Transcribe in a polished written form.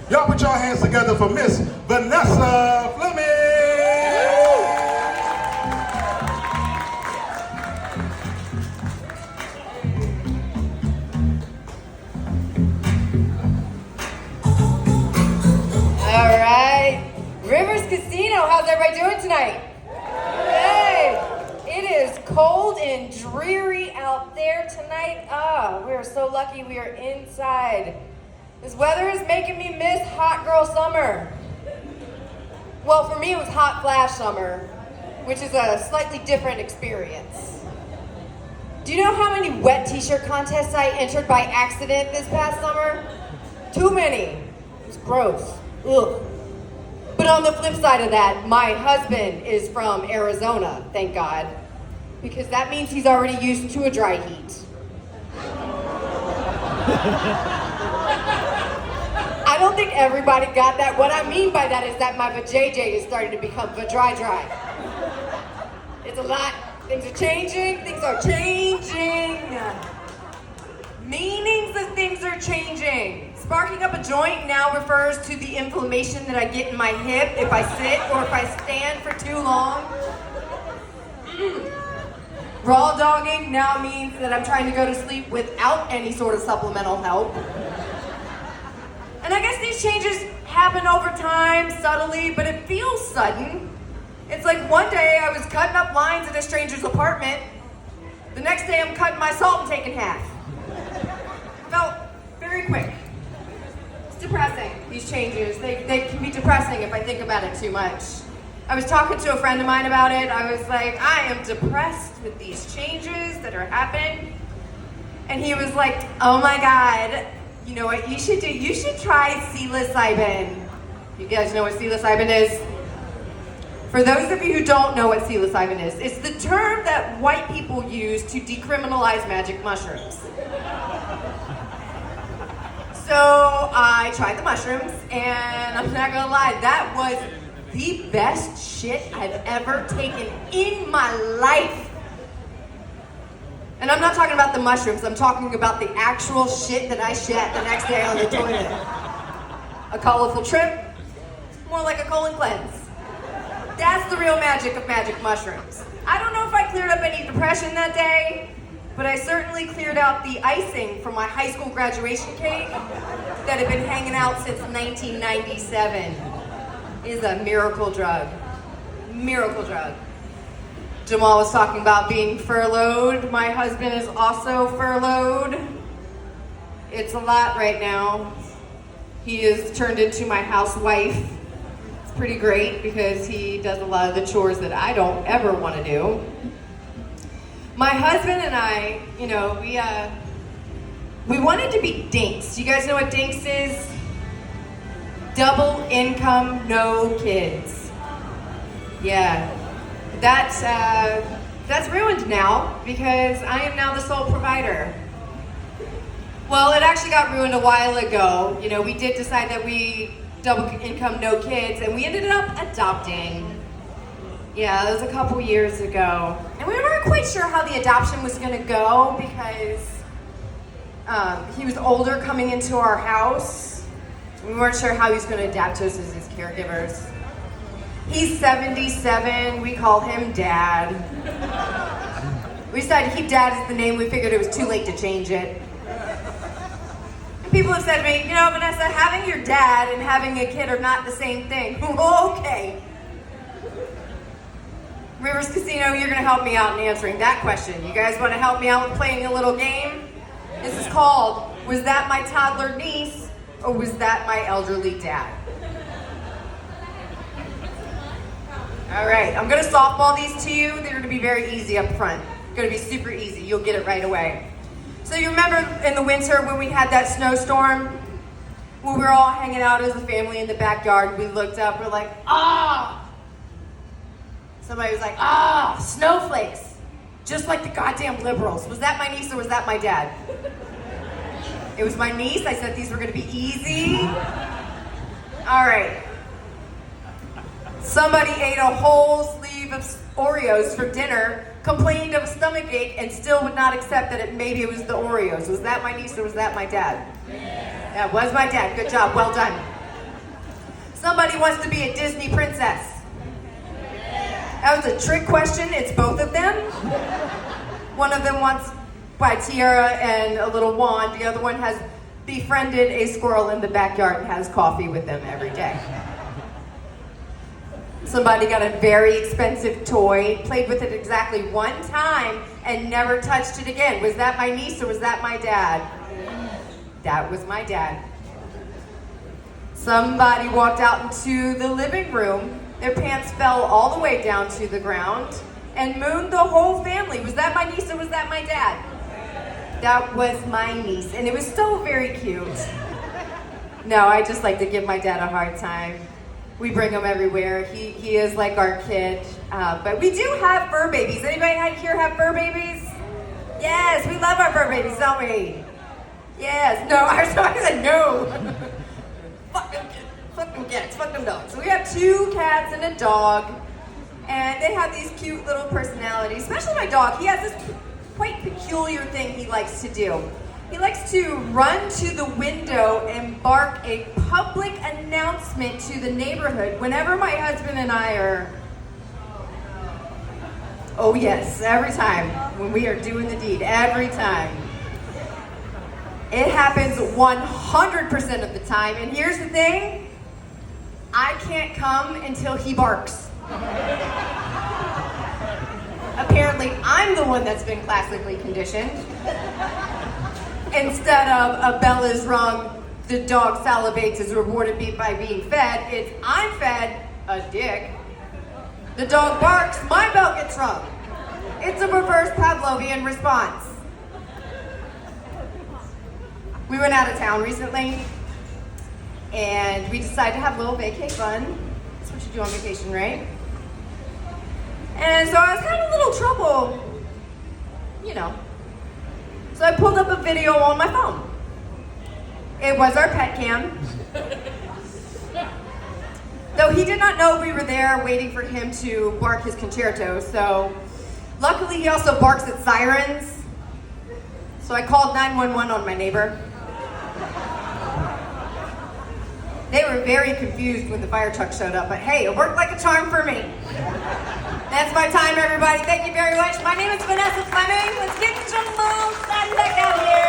Y'all put your hands together for Miss Vanessa Fleming. All right, Rivers Casino, how's everybody doing tonight? Hey, it is cold and dreary out there tonight. We are so lucky we are inside. This weather is making me miss hot girl summer. Well, for me it was hot flash summer, which is a slightly different experience. Do you know how many wet t-shirt contests I entered by accident this past summer? Too many. It was gross. Ugh. But on the flip side of that, my husband is from Arizona, thank God, because that means he's already used to a dry heat. I don't think everybody got that. What I mean by that is that my vajayjay is starting to become dry. It's a lot. Things are changing. Meanings of things are changing. Sparking up a joint now refers to the inflammation that I get in my hip if I sit or if I stand for too long. Raw dogging now means that I'm trying to go to sleep without any sort of supplemental help. And I guess these changes happen over time, subtly, but it feels sudden. It's like one day I was cutting up lines in a stranger's apartment. The next day I'm cutting my salt and taking half. Felt very quick. It's depressing, these changes. They can be depressing if I think about it too much. I was talking to a friend of mine about it. I was like, I am depressed with these changes that are happening. And he was like, oh my God, you know what you should do? You should try psilocybin. You guys know what psilocybin is? For those of you who don't know what psilocybin is, it's the term that white people use to decriminalize magic mushrooms. So I tried the mushrooms, and I'm not gonna lie, that was the best shit I've ever taken in my life. And I'm not talking about the mushrooms, I'm talking about the actual shit that I shat the next day on the toilet. A colorful trip, more like a colon cleanse. That's the real magic of magic mushrooms. I don't know if I cleared up any depression that day, but I certainly cleared out the icing from my high school graduation cake that had been hanging out since 1997. It is a miracle drug. Miracle drug. Jamal was talking about being furloughed. My husband is also furloughed. It's a lot right now. He is turned into my housewife. It's pretty great because he does a lot of the chores that I don't ever want to do. My husband and I, you know, we wanted to be DINKs. You guys know what DINKs is? Double income, no kids. Yeah. That's ruined now because I am now the sole provider. Well, it actually got ruined a while ago. You know, we did decide that we double income, no kids, and we ended up adopting. Yeah, that was a couple years ago. And we weren't quite sure how the adoption was gonna go because he was older coming into our house. We weren't sure how he was gonna adapt to us as his caregivers. He's 77, we call him Dad. We decided to keep Dad as the name, we figured it was too late to change it. And people have said to me, you know, Vanessa, having your dad and having a kid are not the same thing. Okay. Rivers Casino, you're gonna help me out in answering that question. You guys wanna help me out with playing a little game? This is called, was that my toddler niece or was that my elderly dad? All right, I'm gonna softball these to you. They're gonna be very easy up front. Gonna be super easy, you'll get it right away. So you remember in the winter when we had that snowstorm? When we were all hanging out as a family in the backyard, we looked up, we're like, ah! Somebody was like, ah, snowflakes. Just like the goddamn liberals. Was that my niece or was that my dad? It was my niece, I said these were gonna be easy. All right. Somebody ate a whole sleeve of Oreos for dinner, complained of a stomach ache, and still would not accept that maybe it was the Oreos. Was that my niece or was that my dad? That was my dad. Good job. Well done. Somebody wants to be a Disney princess. That was a trick question. It's both of them. One of them wants by tiara and a little wand. The other one has befriended a squirrel in the backyard and has coffee with them every day. Somebody got a very expensive toy, played with it exactly one time, and never touched it again. Was that my niece or was that my dad? That was my dad. Somebody walked out into the living room, their pants fell all the way down to the ground, and mooned the whole family. Was that my niece or was that my dad? That was my niece, and it was so very cute. No, I just like to give my dad a hard time. We bring him everywhere. He is like our kid. But we do have fur babies. Anybody here have fur babies? Yes, we love our fur babies, don't we? Yes. No, I said no. Fuck them kids. Fuck them cats. Fuck them dogs. So we have 2 cats and a dog. And they have these cute little personalities. Especially my dog. He has this quite peculiar thing he likes to do. He likes to run to the window and bark a public announcement to the neighborhood whenever my husband and I are, oh yes, every time when we are doing the deed, every time. It happens 100% of the time, and here's the thing, I can't come until he barks. Apparently, I'm the one that's been classically conditioned. Instead of a bell is rung, the dog salivates, is rewarded by being fed, it's I'm fed, a dick. The dog barks, my bell gets rung. It's a reverse Pavlovian response. We went out of town recently, and we decided to have a little vacay fun. That's what you do on vacation, right? And so I was having a little trouble, you know. So I pulled up a video on my phone. It was our pet cam. Though he did not know we were there waiting for him to bark his concerto, so luckily he also barks at sirens. So I called 911 on my neighbor. They were very confused when the fire truck showed up, but hey, it worked like a charm for me. That's my time, everybody. Thank you very much. My name is Vanessa Fleming. Let's get some moves and back out here.